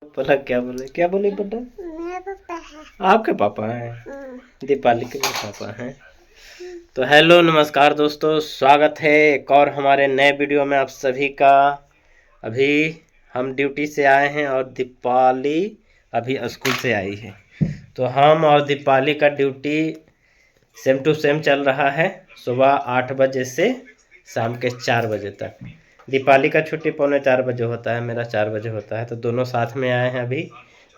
बोला क्या बोले बेटा? मेरा पापा है। आपके पापा हैं? दीपाली के भी पापा हैं। तो हेलो नमस्कार दोस्तों, स्वागत है एक और हमारे नए वीडियो में आप सभी का। अभी हम ड्यूटी से आए हैं और दीपाली अभी स्कूल से आई है। तो हम और दीपाली का ड्यूटी सेम टू सेम चल रहा है, सुबह 8 बजे से शाम के 4 बजे तक। दीपाली का छुट्टी 3:45 होता है, मेरा 4 बजे होता है। तो दोनों साथ में आए हैं। अभी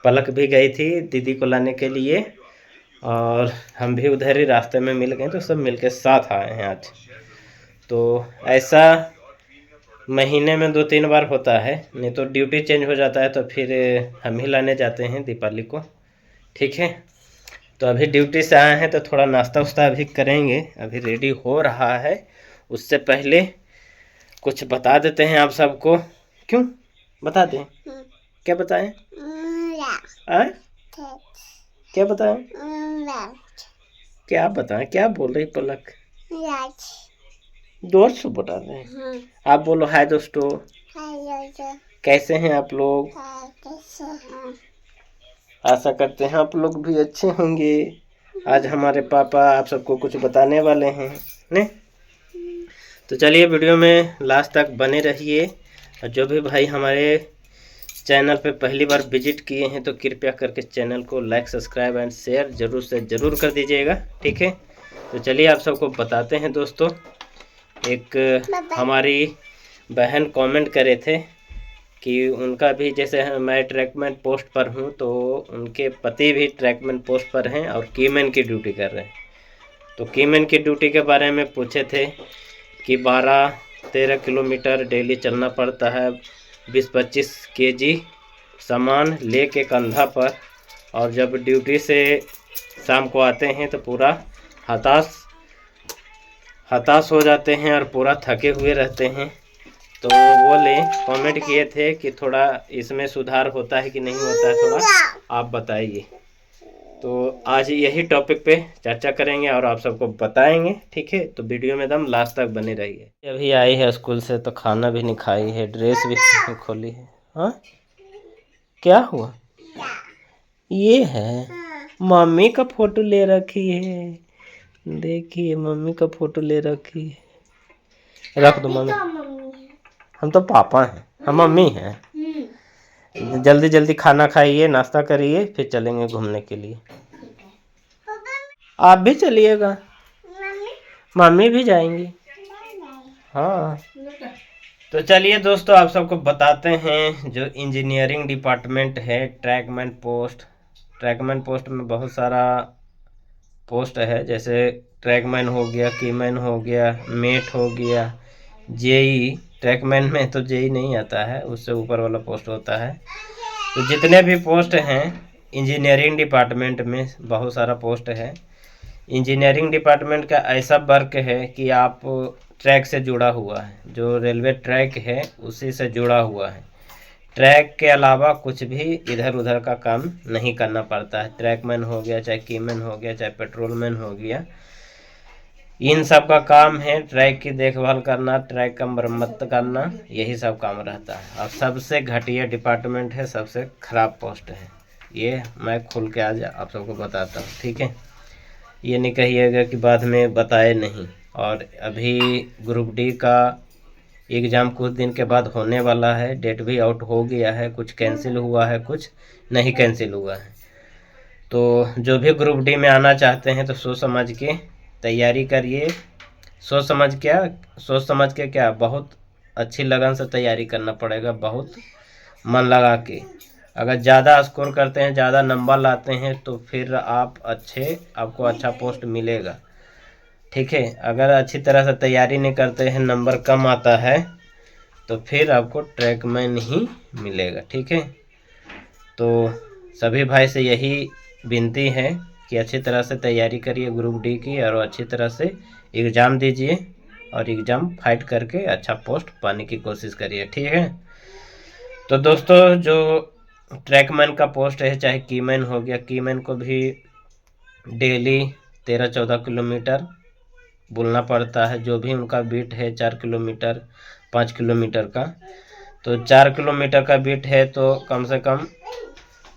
पलक भी गई थी दीदी को लाने के लिए और हम भी उधर ही रास्ते में मिल गए, तो सब मिलके साथ आए हैं आज। तो ऐसा महीने में 2-3 बार होता है, नहीं तो ड्यूटी चेंज हो जाता है तो फिर हम ही लाने जाते हैं दीपाली को। ठीक है, तो अभी ड्यूटी से आए हैं तो थोड़ा नाश्ता वास्ता अभी करेंगे, अभी रेडी हो रहा है। उससे पहले कुछ बता देते हैं आप सबको। क्यों बता दें? क्या बताएं? क्या बताएं? क्या बताएं? क्या बोल रही पलक? दोस्त बता रहे हैं। आप बोलो हाय दोस्तों। कैसे हैं आप लोग? आशा करते हैं आप लोग भी अच्छे होंगे। आज हमारे पापा आप सबको कुछ बताने वाले हैं ने। तो चलिए वीडियो में लास्ट तक बने रहिए। और जो भी भाई हमारे चैनल पे पहली बार विजिट किए हैं तो कृपया करके चैनल को लाइक, सब्सक्राइब एंड शेयर जरूर से ज़रूर कर दीजिएगा। ठीक है, तो चलिए आप सबको बताते हैं दोस्तों। एक हमारी बहन कमेंट करे थे कि उनका भी, जैसे मैं ट्रैकमैन पोस्ट पर हूं, तो उनके पति भी ट्रैकमैन पोस्ट पर हैं और कीमैन की ड्यूटी कर रहे हैं। तो कीमैन की ड्यूटी के बारे में पूछे थे कि 12-13 किलोमीटर डेली चलना पड़ता है, 20-25 केजी सामान ले के कंधा पर, और जब ड्यूटी से शाम को आते हैं तो पूरा हताश हो जाते हैं और पूरा थके हुए रहते हैं। तो बोले, कमेंट किए थे कि थोड़ा इसमें सुधार होता है कि नहीं होता है, थोड़ा आप बताइए। तो आज यही टॉपिक पे चर्चा करेंगे और आप सबको बताएंगे। ठीक है, तो वीडियो में एकदम लास्ट तक बने रहिए। अभी आई है स्कूल से तो खाना भी नहीं खाई है, ड्रेस भी नहीं खोली है। हाँ, क्या हुआ? ये है मम्मी का फोटो ले रखी है, देखिए मम्मी का फोटो ले रखी है। रख दो मम्मी, हम तो पापा हैं, हम मम्मी हैं। जल्दी जल्दी खाना खाइए, नाश्ता करिए, फिर चलेंगे घूमने के लिए। आप भी चलिएगा? मम्मी भी जाएंगी। हाँ, तो चलिए दोस्तों आप सबको बताते हैं। जो इंजीनियरिंग डिपार्टमेंट है, ट्रैकमैन पोस्ट में बहुत सारा पोस्ट है। जैसे ट्रैकमैन हो गया, कीमैन हो गया, मेट हो गया, जेई। ट्रैकमैन में तो जेई नहीं आता है, उससे ऊपर वाला पोस्ट होता है। तो जितने भी पोस्ट हैं इंजीनियरिंग डिपार्टमेंट में, बहुत सारा पोस्ट है। इंजीनियरिंग डिपार्टमेंट का ऐसा वर्क है कि आप ट्रैक से जुड़ा हुआ है, जो रेलवे ट्रैक है उसी से जुड़ा हुआ है। ट्रैक के अलावा कुछ भी इधर उधर का काम नहीं करना पड़ता है। ट्रैकमैन हो गया, चाहे कीमैन हो गया, चाहे पेट्रोलमैन हो गया, इन सब का काम है ट्रैक की देखभाल करना, ट्रैक का मरम्मत करना, यही सब काम रहता है। और सबसे घटिया डिपार्टमेंट है, सबसे खराब पोस्ट है। ये मैं खुल के आज आप सबको बताता हूँ। ठीक है, ये नहीं कहिएगा कि बाद में बताए नहीं। और अभी ग्रुप डी का एग्ज़ाम कुछ दिन के बाद होने वाला है, डेट भी आउट हो गया है, कुछ कैंसिल हुआ है, कुछ नहीं कैंसिल हुआ है। तो जो भी ग्रुप डी में आना चाहते हैं तो सोच समझ के तैयारी करिए। सोच समझ के क्या, बहुत अच्छी लगन से तैयारी करना पड़ेगा, बहुत मन लगा के। अगर ज़्यादा स्कोर करते हैं, ज़्यादा नंबर लाते हैं, तो फिर आपको अच्छा पोस्ट मिलेगा। ठीक है, अगर अच्छी तरह से तैयारी नहीं करते हैं, नंबर कम आता है, तो फिर आपको ट्रैकमैन ही मिलेगा। ठीक है, तो सभी भाई से यही विनती है कि अच्छी तरह से तैयारी करिए ग्रुप डी की, और अच्छी तरह से एग्ज़ाम दीजिए और एग्ज़ाम फाइट करके अच्छा पोस्ट पाने की कोशिश करिए। ठीक है, तो दोस्तों जो ट्रैकमैन का पोस्ट है, चाहे कीमैन हो गया, कीमैन को भी डेली 13-14 किलोमीटर बुलना पड़ता है। जो भी उनका बीट है 4 किलोमीटर 5 किलोमीटर का, तो 4 किलोमीटर का बीट है तो कम से कम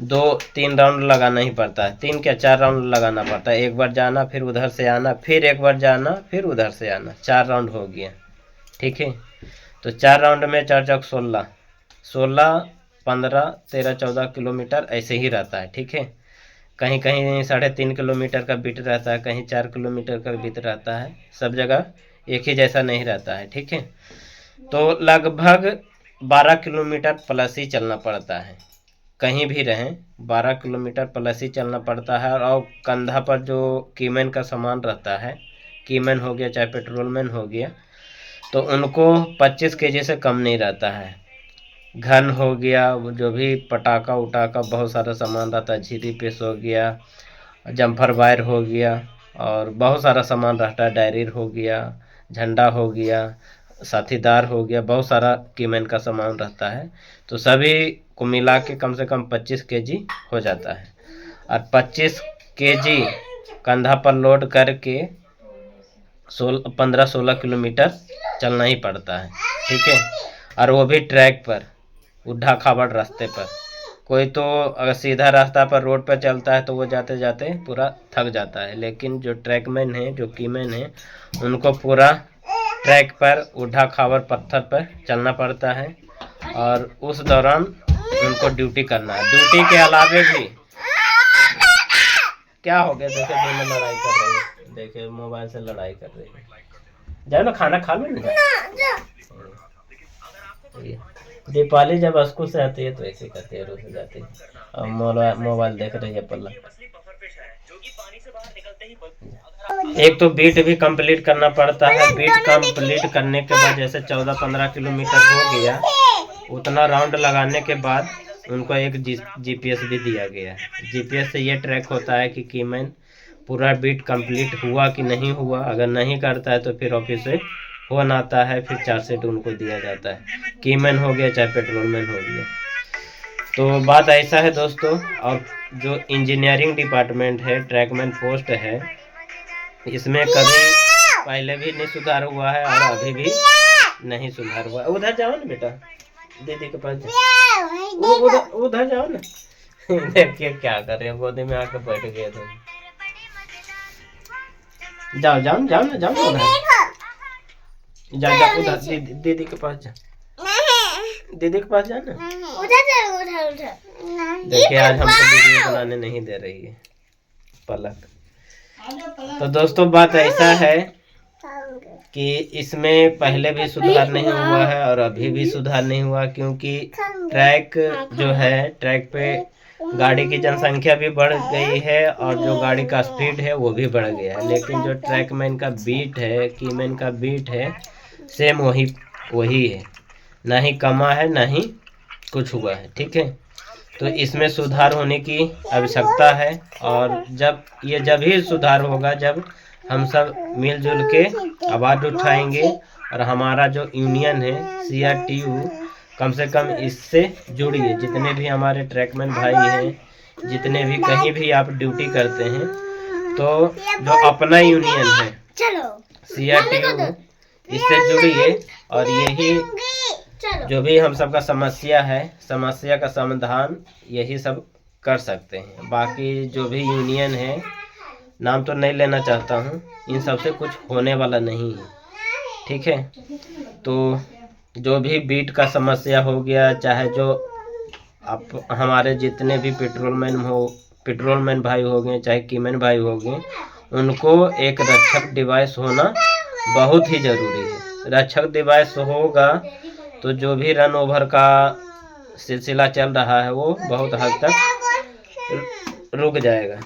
2-3 राउंड लगाना ही पड़ता है, 3 क्या 4 राउंड लगाना पड़ता है। एक बार जाना, फिर उधर से आना, फिर एक बार जाना, फिर उधर से आना, 4 राउंड हो गया। ठीक है, तो 4 राउंड में 4 चौक 16, 16, 15, 13, 14 किलोमीटर ऐसे ही रहता है। ठीक है, कहीं कहीं 3.5 किलोमीटर का बीट रहता है, कहीं 4 किलोमीटर का बीट रहता है, सब जगह एक ही जैसा नहीं रहता है। ठीक है, तो लगभग 12 किलोमीटर प्लस ही चलना पड़ता है, कहीं भी रहें 12 किलोमीटर प्लस ही चलना पड़ता है। और कंधा पर जो कीमैन का सामान रहता है, कीमैन हो गया चाहे पेट्रोलमैन हो गया, तो उनको 25 केजी से कम नहीं रहता है। घन हो गया, जो भी पटाखा उटाखा बहुत सारा सामान रहता है, झिरी पेश हो गया, जम्फर वायर हो गया, और बहुत सारा सामान रहता है, डायरी हो गया, झंडा हो गया, साथीदार हो गया, बहुत सारा कीमैन का सामान रहता है। तो सभी को मिला के कम से कम 25 केजी हो जाता है। और 25 केजी कंधा पर लोड करके 15-16 किलोमीटर चलना ही पड़ता है। ठीक है, और वो भी ट्रैक पर, उड्ढा खाबड़ रास्ते पर। कोई तो अगर सीधा रास्ता पर रोड पर चलता है तो वो जाते जाते पूरा थक जाता है, लेकिन जो ट्रैकमैन है, जो कीमैन है, उनको पूरा ट्रैक पर उड्ढा खाबड़ पत्थर पर चलना पड़ता है, और उस दौरान उनको ड्यूटी करना है। ड्यूटी के अलावे भी क्या हो गया, देखे दोनों लड़ाई कर रही है, देखे मोबाइल से लड़ाई कर रही है। जाओ ना, खाना खा लो ना। दीपाली जब स्कूल से आती है तो ऐसे करती है, रोज जाती है, और मोबाइल देख रही है पलक। एक तो बीट भी कंप्लीट करना पड़ता है। बीट कंप्लीट करने के बाद जैसे 14-15 किलोमीटर हो गया, उतना राउंड लगाने के बाद उनको एक जीपीएस भी दिया गया है। जीपीएस से ये ट्रैक होता है कि कीमैन पूरा बीट कंप्लीट हुआ कि नहीं हुआ। अगर नहीं करता है तो फिर ऑफिस से फोन आता है, फिर चार्जशीट उनको दिया जाता है, कीमैन हो गया चाहे पेट्रोलमैन हो गया। तो बात ऐसा है दोस्तों। और जो इंजीनियरिंग डिपार्टमेंट है, ट्रैकमैन पोस्ट है, इसमें कभी पहले भी नहीं सुधार हुआ है और अभी भी नहीं सुधार हुआ। उधर जाओ ना बेटा, दीदी के पास जाओ, उधर जाओ ना। देखिए क्या कर रहे हो, गोदी में आके बैठ गए थे। जाओ जाओ जाओ ना, जाओ उधर, जा उधर दीदी के पास जा, दीदी के पास जा ना। उधर देखिए आज हमको वीडियो बनाने नहीं दे रही है पलक। तो दोस्तों बात ऐसा है कि इसमें पहले भी सुधार नहीं हुआ है और अभी भी सुधार नहीं हुआ, क्योंकि ट्रैक जो है, ट्रैक पे गाड़ी की जनसंख्या भी बढ़ गई है और जो गाड़ी का स्पीड है वो भी बढ़ गया है। लेकिन जो ट्रैकमैन का बीट है, कीमैन का बीट है, सेम वही है, ना ही कमा है ना ही कुछ हुआ है। ठीक है, तो इसमें सुधार होने की आवश्यकता है। और जब ही सुधार होगा जब हम सब मिलजुल के आवाज़ उठाएंगे और हमारा जो यूनियन है CRTU, कम से कम इससे जुड़िए। जितने भी हमारे ट्रैकमैन भाई हैं, जितने भी कहीं भी आप ड्यूटी करते हैं, तो जो अपना यूनियन है CRTU, इससे जुड़िए और यही जो भी हम सबका समस्या है, समस्या का समाधान यही सब कर सकते हैं। बाकी जो भी यूनियन है, नाम तो नहीं लेना चाहता हूँ, इन सब से कुछ होने वाला नहीं है। ठीक है, तो जो भी बीट का समस्या हो गया, चाहे जो आप हमारे जितने भी पेट्रोलमैन भाई हो गए, चाहे कीमैन भाई हो गए, उनको एक रक्षक डिवाइस होना बहुत ही ज़रूरी है। रक्षक डिवाइस होगा तो जो भी रन ओवर का सिलसिला चल रहा है वो बहुत हद तक रुक जाएगा।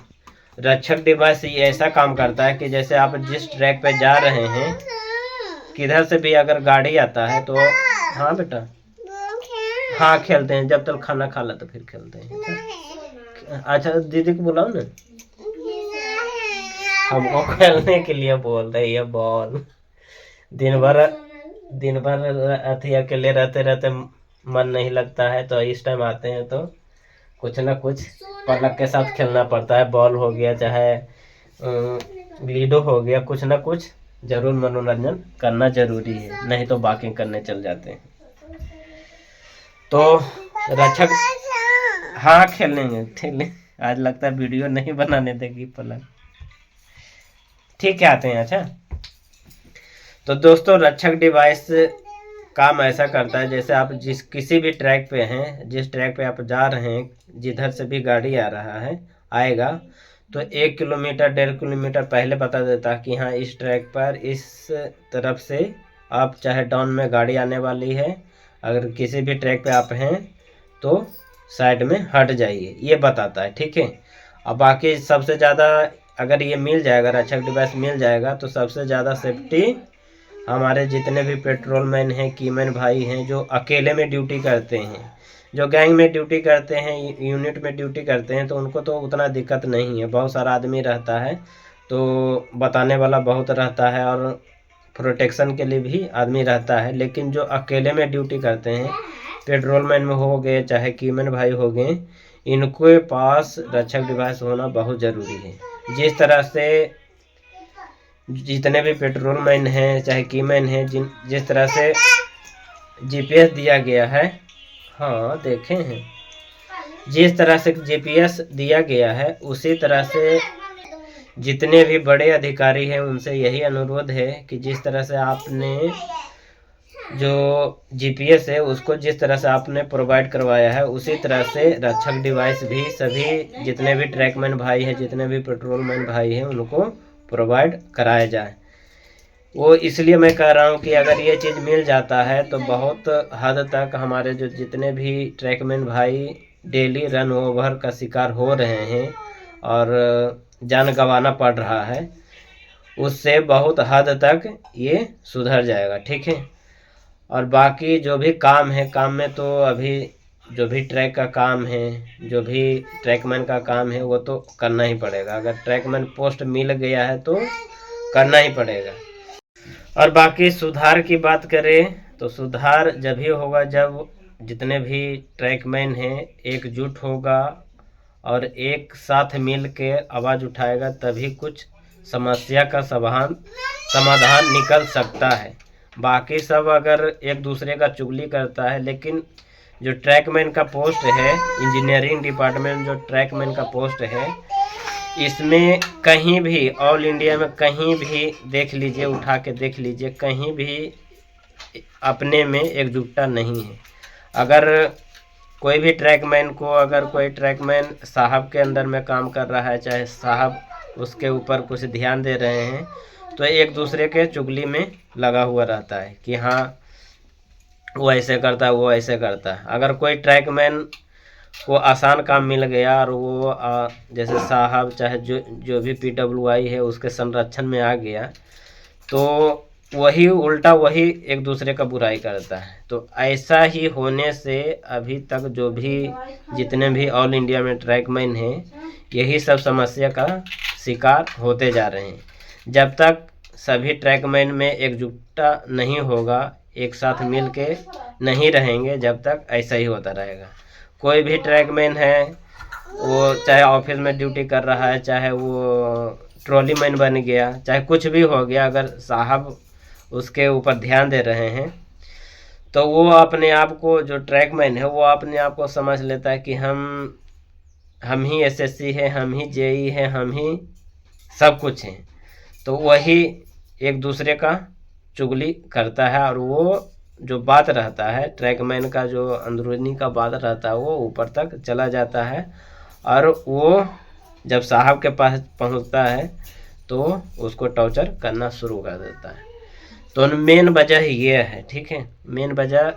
रक्षक डिवाइस ये ऐसा काम करता है कि जैसे आप जिस ट्रैक पे जा रहे हैं, किधर से भी अगर गाड़ी आता है तो, हाँ बेटा, हाँ खेलते हैं, जब तक खाना खा ला तो फिर खेलते हैं। अच्छा दीदी को बुलाओ ना, हमको खेलने के लिए बोल रही है। बॉल दिन भर अथी अकेले रहते रहते मन नहीं लगता है, तो इस टाइम आते हैं तो कुछ ना कुछ पलक के साथ खेलना पड़ता है। बॉल हो गया चाहे लीडो हो गया, कुछ ना कुछ जरूर मनोरंजन करना जरूरी है, नहीं तो बाकी करने चल जाते हैं। तो रक्षक, हाँ खेलेंगे खेलें। आज लगता है वीडियो नहीं बनाने देगी पलक। ठीक है, आते हैं। अच्छा, तो दोस्तों रक्षक डिवाइस काम ऐसा करता है, जैसे आप जिस किसी भी ट्रैक पे हैं, जिस ट्रैक पे आप जा रहे हैं, जिधर से भी गाड़ी आ रहा है आएगा, तो 1 किलोमीटर 1.5 किलोमीटर पहले बता देता है कि हाँ इस ट्रैक पर इस तरफ से आप चाहे डाउन में गाड़ी आने वाली है, अगर किसी भी ट्रैक पे आप हैं तो साइड में हट जाइए, ये बताता है। ठीक है। अब बाकी सबसे ज़्यादा अगर ये मिल जाएगा, रक्षक डिवाइस मिल जाएगा, तो सबसे ज़्यादा सेफ्टी हमारे जितने भी पेट्रोलमैन हैं, कीमैन भाई हैं, जो अकेले में ड्यूटी करते हैं, जो गैंग में ड्यूटी करते हैं, यूनिट में ड्यूटी करते हैं, तो उनको तो उतना दिक्कत नहीं है। बहुत सारा आदमी रहता है तो बताने वाला बहुत रहता है और प्रोटेक्शन के लिए भी आदमी रहता है। लेकिन जो अकेले में ड्यूटी करते हैं, पेट्रोलमैन में हो गए चाहे कीमैन भाई हो गए, इनके पास रक्षक डिवाइस होना बहुत ज़रूरी है। जिस तरह से जितने भी पेट्रोलमैन हैं चाहे कीमैन हैं, जिस तरह से जीपीएस दिया गया है, हाँ देखे हैं, जिस तरह से जीपीएस दिया गया है, उसी तरह से जितने भी बड़े अधिकारी हैं उनसे यही अनुरोध है कि जिस तरह से आपने जो जीपीएस है उसको जिस तरह से आपने प्रोवाइड करवाया है, उसी तरह से रक्षक डिवाइस भी सभी जितने भी ट्रैकमैन भाई हैं, जितने भी पेट्रोलमैन भाई हैं, उनको प्रोवाइड कराया जाए। वो इसलिए मैं कह रहा हूँ कि अगर ये चीज़ मिल जाता है तो बहुत हद तक हमारे जो जितने भी ट्रैकमैन भाई डेली रन ओवर का शिकार हो रहे हैं और जान गंवाना पड़ रहा है, उससे बहुत हद तक ये सुधर जाएगा। ठीक है। और बाकी जो भी काम है, काम में तो अभी जो भी ट्रैक का काम है, जो भी ट्रैकमैन का काम है, वो तो करना ही पड़ेगा। अगर ट्रैकमैन पोस्ट मिल गया है तो करना ही पड़ेगा। और बाकी सुधार की बात करें तो सुधार जब ही होगा जब जितने भी ट्रैकमैन हैं एकजुट होगा और एक साथ मिल के आवाज़ उठाएगा, तभी कुछ समस्या का समाधान निकल सकता है। बाकी सब अगर एक दूसरे का चुगली करता है, लेकिन जो ट्रैकमैन का पोस्ट है, इंजीनियरिंग डिपार्टमेंट जो ट्रैकमैन का पोस्ट है, इसमें कहीं भी ऑल इंडिया में कहीं भी देख लीजिए, उठा के देख लीजिए, कहीं भी अपने में एकजुटता नहीं है। अगर कोई भी ट्रैकमैन को, अगर कोई ट्रैकमैन साहब के अंदर में काम कर रहा है, चाहे साहब उसके ऊपर कुछ ध्यान दे रहे हैं, तो एक दूसरे के चुगली में लगा हुआ रहता है कि हाँ वो ऐसे करता है, वो ऐसे करता है। अगर कोई ट्रैकमैन को आसान काम मिल गया और वो जैसे साहब चाहे जो भी पीडब्ल्यूआई है उसके संरक्षण में आ गया, तो वही उल्टा वही एक दूसरे का बुराई करता है। तो ऐसा ही होने से अभी तक जो भी जितने भी ऑल इंडिया में ट्रैकमैन हैं, यही सब समस्या का शिकार होते जा रहे हैं। जब तक सभी ट्रैकमैन में एकजुटता नहीं होगा, एक साथ मिल के नहीं रहेंगे, जब तक ऐसा ही होता रहेगा। कोई भी ट्रैकमैन है, वो चाहे ऑफिस में ड्यूटी कर रहा है, चाहे वो ट्रॉली मैन बन गया, चाहे कुछ भी हो गया, अगर साहब उसके ऊपर ध्यान दे रहे हैं तो वो अपने आप को, जो ट्रैकमैन है, वो अपने आप को समझ लेता है कि हम ही एसएससी है, हम ही जेई है, हम ही सब कुछ हैं। तो वही एक दूसरे का चुगली करता है और वो जो बात रहता है ट्रैकमैन का, जो अंदरूनी का बात रहता है, वो ऊपर तक चला जाता है और वो जब साहब के पास पहुंचता है तो उसको टॉर्चर करना शुरू कर देता है। तो मेन वजह ये है। ठीक है। मेन वजह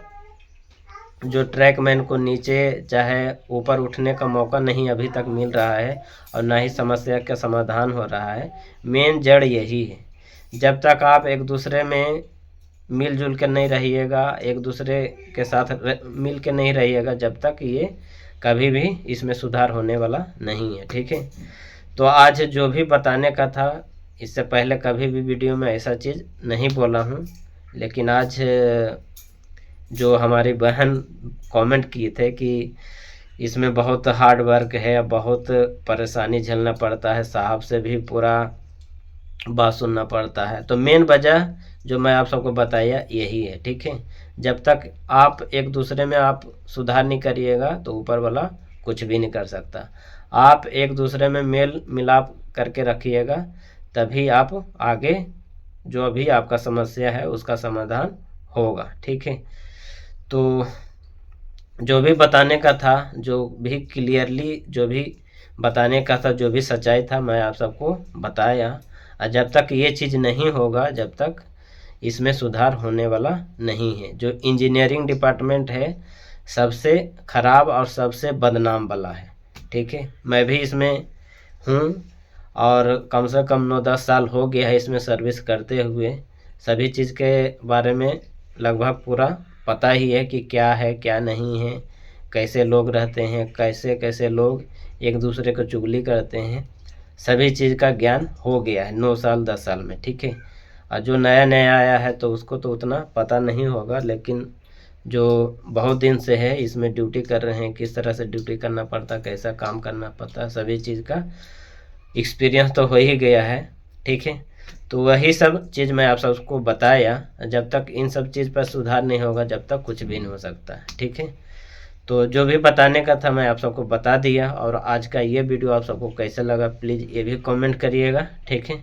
जो ट्रैकमैन को नीचे चाहे ऊपर उठने का मौका नहीं अभी तक मिल रहा है और ना ही समस्या का समाधान हो रहा है, मेन जड़ यही है। जब तक आप एक दूसरे में मिलजुल कर नहीं रहिएगा, एक दूसरे के साथ मिल के नहीं रहिएगा, जब तक ये कभी भी इसमें सुधार होने वाला नहीं है। ठीक है। तो आज जो भी बताने का था, इससे पहले कभी भी वीडियो में ऐसा चीज़ नहीं बोला हूँ, लेकिन आज जो हमारी बहन कमेंट किए थे कि इसमें बहुत हार्ड वर्क है, बहुत परेशानी झेलना पड़ता है, साहब से भी पूरा बात सुनना पड़ता है, तो मेन वजह जो मैं आप सबको बताया यही है। ठीक है। जब तक आप एक दूसरे में आप सुधार नहीं करिएगा तो ऊपर वाला कुछ भी नहीं कर सकता। आप एक दूसरे में मेल मिलाप करके रखिएगा, तभी आप आगे जो भी आपका समस्या है उसका समाधान होगा। ठीक है, तो जो भी बताने का था, जो भी क्लियरली जो भी बताने का था, जो भी सच्चाई था, मैं आप सबको बताया। और जब तक ये चीज़ नहीं होगा, जब तक इसमें सुधार होने वाला नहीं है। जो इंजीनियरिंग डिपार्टमेंट है सबसे ख़राब और सबसे बदनाम वाला है। ठीक है, मैं भी इसमें हूँ और कम से कम 9-10 साल हो गया है इसमें सर्विस करते हुए। सभी चीज़ के बारे में लगभग पूरा पता ही है कि क्या है क्या नहीं है, कैसे लोग रहते हैं, कैसे कैसे लोग एक दूसरे को चुगली करते हैं। सभी चीज़ का ज्ञान हो गया है 9 साल 10 साल में। ठीक है, और जो नया नया आया है तो उसको तो उतना पता नहीं होगा, लेकिन जो बहुत दिन से है इसमें ड्यूटी कर रहे हैं, किस तरह से ड्यूटी करना पड़ता, कैसा काम करना पड़ता, सभी चीज़ का एक्सपीरियंस तो हो ही गया है। ठीक है, तो वही सब चीज़ मैं आप सबको बताया। जब तक इन सब चीज़ पर सुधार नहीं होगा, जब तक कुछ भी नहीं हो सकता। ठीक है, तो जो भी बताने का था मैं आप सबको बता दिया। और आज का ये वीडियो आप सबको कैसा लगा प्लीज़ ये भी कमेंट करिएगा। ठीक है,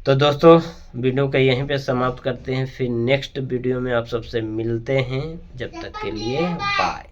तो दोस्तों वीडियो का यहीं पे समाप्त करते हैं, फिर नेक्स्ट वीडियो में आप सबसे मिलते हैं। जब तक के लिए बाय।